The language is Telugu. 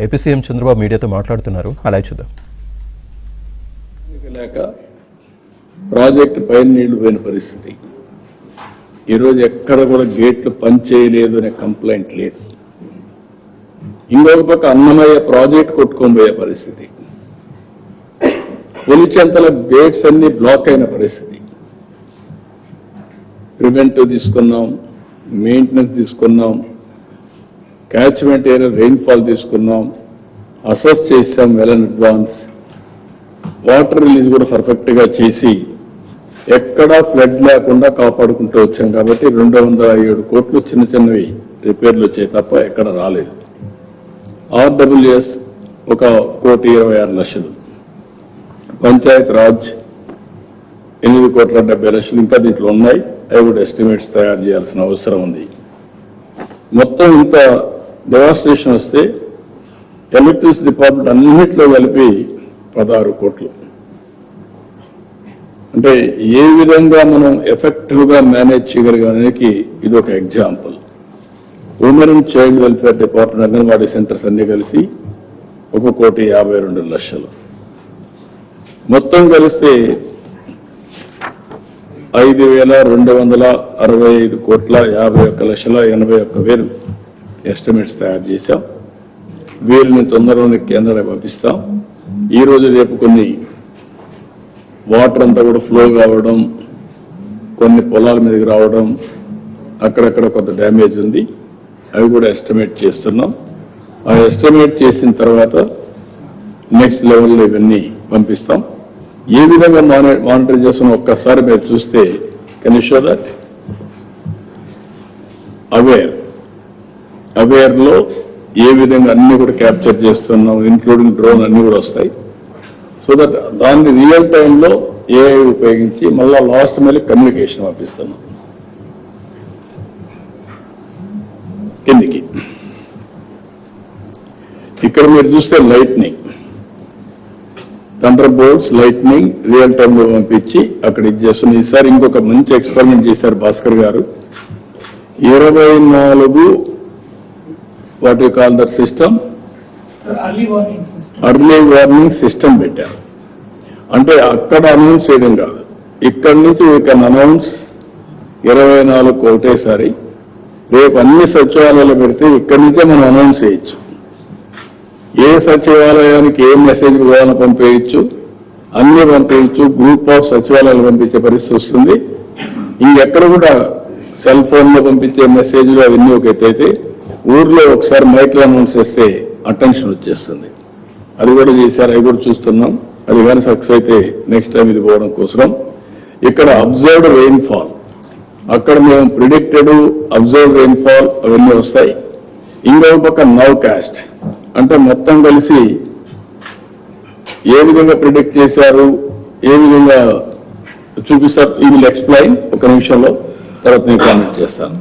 ఏపీ సీఎం చంద్రబాబు మీడియాతో మాట్లాడుతున్నారు. అలా చూద్దాం. లేక ప్రాజెక్టు పైన నీళ్లు పోయిన పరిస్థితి. ఈరోజు ఎక్కడ కూడా గేట్లు పనిచేయలేదు అనే కంప్లైంట్ లేదు. ఇంకొక పక్క అన్నమయ్య ప్రాజెక్ట్ కొట్టుకోబోయే పరిస్థితి. పులిచెంతల గేట్స్ అన్ని బ్లాక్ అయిన పరిస్థితి. ప్రివెంటివ్ తీసుకున్నాం, మెయింటెనెన్స్ తీసుకున్నాం, క్యాచ్మెంట్ ఏరియా రెయిన్ఫాల్ తీసుకున్నాం, అసెస్ చేసాం well in advance, water release కూడా పర్ఫెక్ట్ గా చేసి ఎక్కడా ఫ్లడ్ లేకుండా కాపాడుకుంటూ వచ్చాం. కాబట్టి 207 కోట్లు చిన్న చిన్నవి రిపేర్లు వచ్చాయి తప్ప ఎక్కడ రాలేదు. ఆర్డబ్ల్యూఎస్ 1,26,00,000, పంచాయత్ రాజ్ 8,70,00,000 ఇంకా దీంట్లో ఉన్నాయి. అవి కూడా ఎస్టిమేట్స్ తయారు చేయాల్సిన అవసరం ఉంది. మొత్తం ఇంత డెవాస్టేషన్ వస్తే ఎలక్ట్రిసిటీ డిపార్ట్మెంట్ అన్నింటిలో కలిపి 16 కోట్లు. అంటే ఏ విధంగా మనం ఎఫెక్టివ్ గా మేనేజ్ చేయగలిగానికి ఇది ఒక example. Women and child welfare department anganwadi centres అన్ని కలిసి 1,52,00,000. మొత్తం కలిస్తే 5,265,51,81,81,000 ఎస్టిమేట్స్ తయారు చేశాం. వీరిని తొందరలోనే కేంద్రానికి పంపిస్తాం. ఈ రోజు రేపు కొన్ని వాటర్ అంతా కూడా ఫ్లో కావడం, కొన్ని పొలాల మీదకి రావడం, అక్కడక్కడ కొంత డ్యామేజ్ ఉంది. అవి కూడా ఎస్టిమేట్ చేస్తున్నాం. ఆ ఎస్టిమేట్ చేసిన తర్వాత నెక్స్ట్ లెవెల్లో ఇవన్నీ పంపిస్తాం. ఏ విధంగా మానిటర్ చేస్తున్నా ఒక్కసారి మీరు చూస్తే కెన్ యూ షో దట్ అవేర్లో ఏ విధంగా అన్ని కూడా క్యాప్చర్ చేస్తున్నాం, ఇన్క్లూడింగ్ డ్రోన్ అన్ని కూడా వస్తాయి. సో దట్ దాన్ని రియల్ టైంలో ఏఐ ఉపయోగించి మళ్ళా లాస్ట్ మళ్ళీ కమ్యూనికేషన్ పంపిస్తున్నాం. కిందికి ఇక్కడ మీరు చూస్తే lightning, thunder bolts, lightning real టైంలో పంపించి అక్కడ ఇది చేస్తున్నాం. ఈసారి ఇంకొక మంచి ఎక్స్పెరిమెంట్ చేశారు భాస్కర్ గారు. 24 what you call that system, early warning system పెట్టారు. అంటే అక్కడ అనౌన్స్ చేయడం కాదు, ఇక్కడి నుంచి వీ కెన్ అనౌన్స్ 24 ఒకటేసారి. రేపు అన్ని సచివాలయాలు పెడితే ఇక్కడి నుంచే మనం అనౌన్స్ చేయొచ్చు. ఏ సచివాలయానికి ఏ మెసేజ్ విధానం పంపేయచ్చు, అన్ని పంపేయచ్చు. గ్రూప్ ఆఫ్ సచివాలయాలు పంపించే పరిస్థితి వస్తుంది. ఇంకెక్కడ కూడా సెల్ ఫోన్ లో పంపించే మెసేజ్లు అవన్నీ ఒక ఎత్తైతే ఊర్లో ఒకసారి మైక్లో అనౌన్స్ చేస్తే అటెన్షన్ వచ్చేస్తుంది. అది కూడా చేశారు, అవి కూడా చూస్తున్నాం. అది కానీ సక్సెస్ అయితే నెక్స్ట్ టైం ఇది పోవడం కోసం ఇక్కడ అబ్జర్వ్డ్ రెయిన్ఫాల్, అక్కడ మేము ప్రిడిక్టెడ్ అబ్జర్వ్ రెయిన్ఫాల్ అవన్నీ వస్తాయి. ఇంకొక పక్క నౌ కాస్ట్ అంటే మొత్తం కలిసి ఏ విధంగా ప్రిడిక్ట్ చేశారు, ఏ విధంగా చూపిస్తారు, ఈ విల్ ఎక్స్ప్లెయిన్. ఒక నిమిషంలో తర్వాత నేను కామెంట్ చేస్తాను.